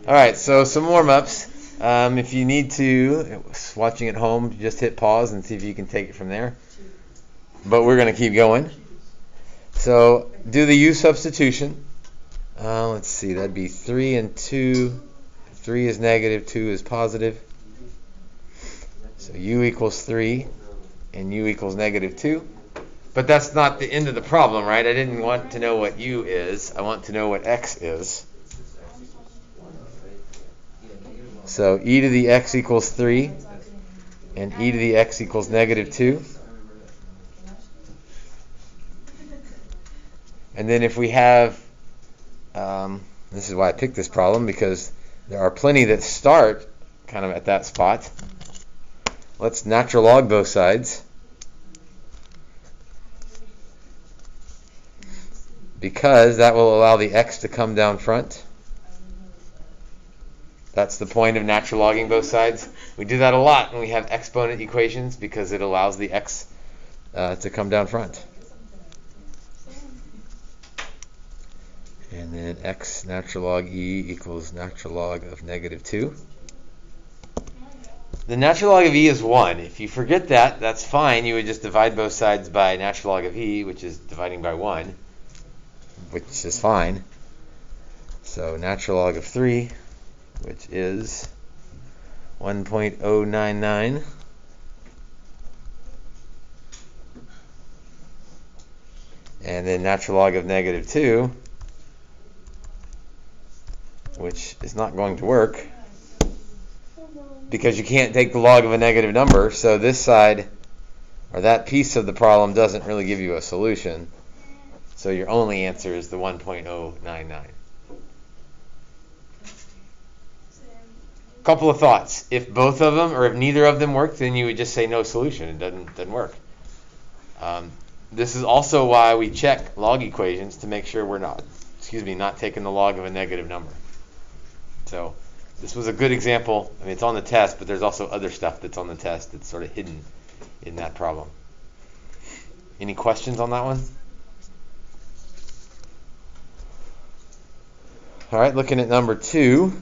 All right, so some warm-ups. If you need to, watching at home, just hit pause and see if you can take it from there. But we're going to keep going. So do the U substitution. Let's see, that'd be 3 and 2. 3 is negative, 2 is positive. So U equals 3 and U equals negative 2. But that's not the end of the problem, right? I didn't want to know what U is. I want to know what X is. So e to the x equals 3 and e to the x equals negative 2. And then if we have, this is why I picked this problem, because there are plenty that start kind of at that spot. Let's natural log both sides, because that will allow the x to come down front. That's the point of natural logging both sides. We do that a lot when we have exponent equations, because it allows the x to come down front. And then x natural log e equals natural log of negative 2. The natural log of e is 1. If you forget that, that's fine. You would just divide both sides by natural log of e, which is dividing by 1, which is fine. So natural log of 3, which is 1.099. And then natural log of negative 2, which is not going to work because you can't take the log of a negative number, so this side, or that piece of the problem, doesn't really give you a solution. So your only answer is the 1.099. Couple of thoughts. If both of them, or if neither of them work, then you would just say no solution. It doesn't work. This is also why we check log equations to make sure we're not taking the log of a negative number. So this was a good example. I mean, it's on the test, but there's also other stuff that's on the test that's sort of hidden in that problem. Any questions on that one? All right, looking at number 2.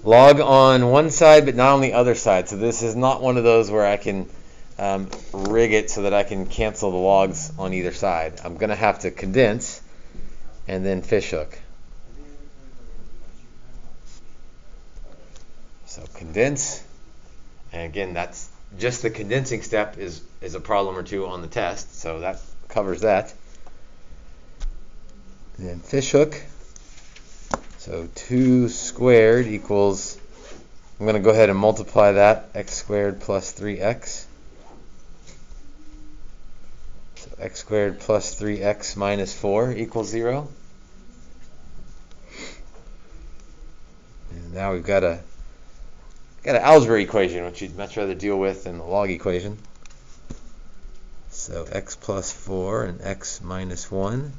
Log on one side, but not on the other side. So this is not one of those where I can rig it so that I can cancel the logs on either side. I'm going to have to condense and then fishhook. So condense, and again, that's just the condensing step is a problem or two on the test, so that covers that. And then fishhook. So 2 squared equals, I'm going to go ahead and multiply that, x squared plus 3x. So x squared plus 3x minus 4 equals 0. And now we've got an algebra equation, which you'd much rather deal with than the log equation. So x plus 4 and x minus 1.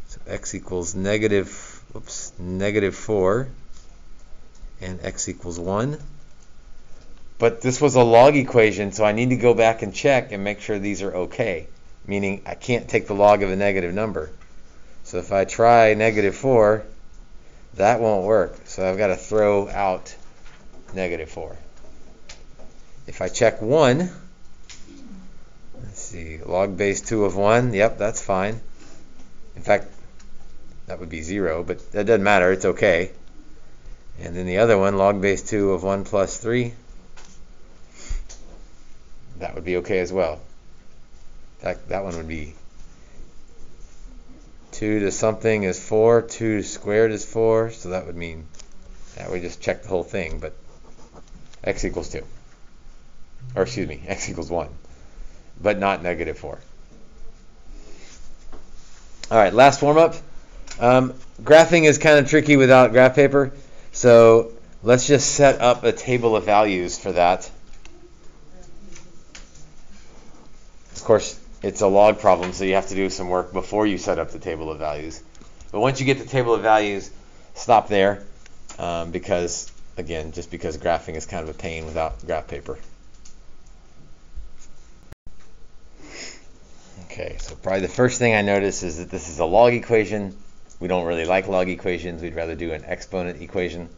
So x equals negative 4 and x equals 1. But this was a log equation, so I need to go back and check and make sure these are okay, meaning I can't take the log of a negative number. So if I try negative 4, that won't work, so I've got to throw out negative 4. If I check 1, let's see, log base 2 of 1, yep, that's fine. In fact, that would be 0, but that doesn't matter, it's okay. And then the other one, log base 2 of 1 plus 3, that would be okay as well. In fact, that one would be 2 to something is 4, 2 squared is 4, so that would mean that we just check the whole thing, but x equals 2. Or excuse me, x equals 1, but not negative 4. All right, last warm-up. Graphing is kind of tricky without graph paper, so let's just set up a table of values for that. Of course, it's a log problem, so you have to do some work before you set up the table of values. But once you get the table of values, stop there, because, again, just because graphing is kind of a pain without graph paper. Okay, so probably the first thing I notice is that this is a log equation, we don't really like log equations. We'd rather do an exponent equation.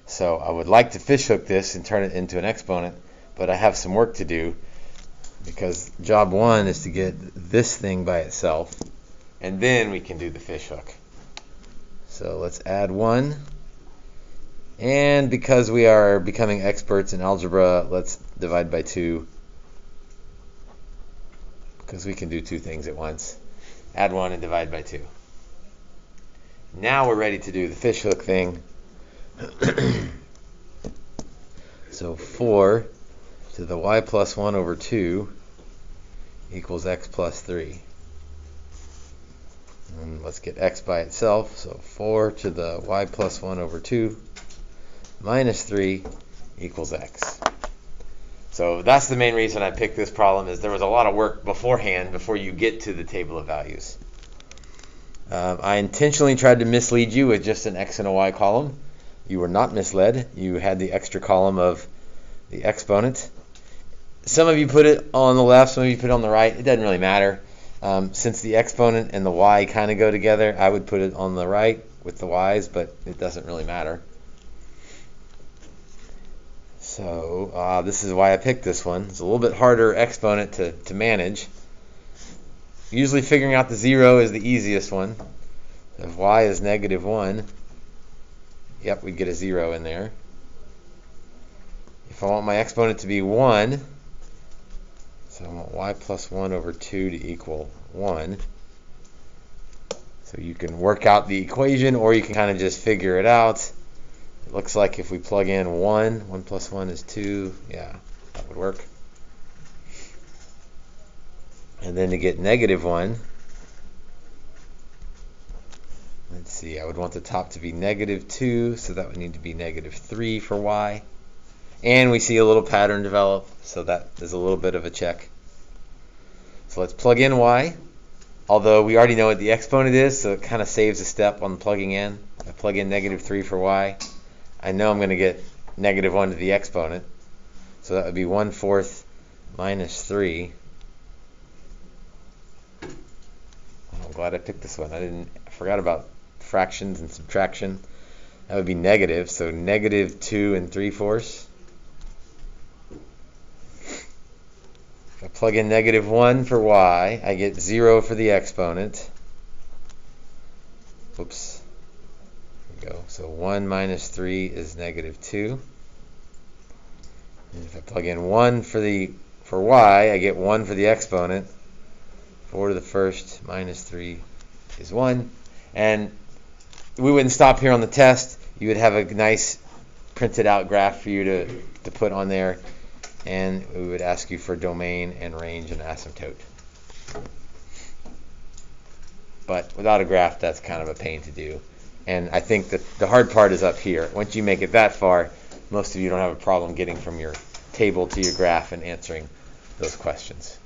So I would like to fishhook this and turn it into an exponent, but I have some work to do because job one is to get this thing by itself, and then we can do the fishhook. So let's add 1. And because we are becoming experts in algebra, let's divide by 2, because we can do 2 things at once. Add 1 and divide by 2. Now we're ready to do the fishhook thing. So 4 to the y plus 1 over 2 equals x plus 3. And let's get x by itself. So 4 to the y plus 1 over 2 minus 3 equals x. So that's the main reason I picked this problem, is there was a lot of work beforehand before you get to the table of values. I intentionally tried to mislead you with just an x and a y column. You were not misled. You had the extra column of the exponent. Some of you put it on the left, some of you put it on the right. It doesn't really matter. Since the exponent and the y kind of go together, I would put it on the right with the y's, but it doesn't really matter. So this is why I picked this one. It's a little bit harder exponent to manage. Usually figuring out the 0 is the easiest one. If y is negative 1, yep, we'd get a 0 in there. If I want my exponent to be 1, so I want y plus 1 over 2 to equal 1. So you can work out the equation, or you can kind of just figure it out. It looks like if we plug in 1 plus 1 is 2, yeah, that would work. And then to get negative 1, let's see, I would want the top to be negative 2, so that would need to be negative 3 for y. And we see a little pattern develop, so that is a little bit of a check. So let's plug in y, although we already know what the exponent is, so it kind of saves a step on plugging in. I plug in negative 3 for y. I know I'm going to get negative 1 to the exponent, so that would be 1/4 minus 3. I'm glad I picked this one. I forgot about fractions and subtraction. That would be negative, so negative 2 3/4. If I plug in negative 1 for y, I get 0 for the exponent. Oops. There we go. So 1 minus 3 is negative 2. And if I plug in 1 for y, I get 1 for the exponent. 4 to the first minus 3 is 1. And we wouldn't stop here on the test. You would have a nice printed out graph for you to put on there. And we would ask you for domain and range and asymptote. But without a graph, that's kind of a pain to do. And I think that the hard part is up here. Once you make it that far, most of you don't have a problem getting from your table to your graph and answering those questions.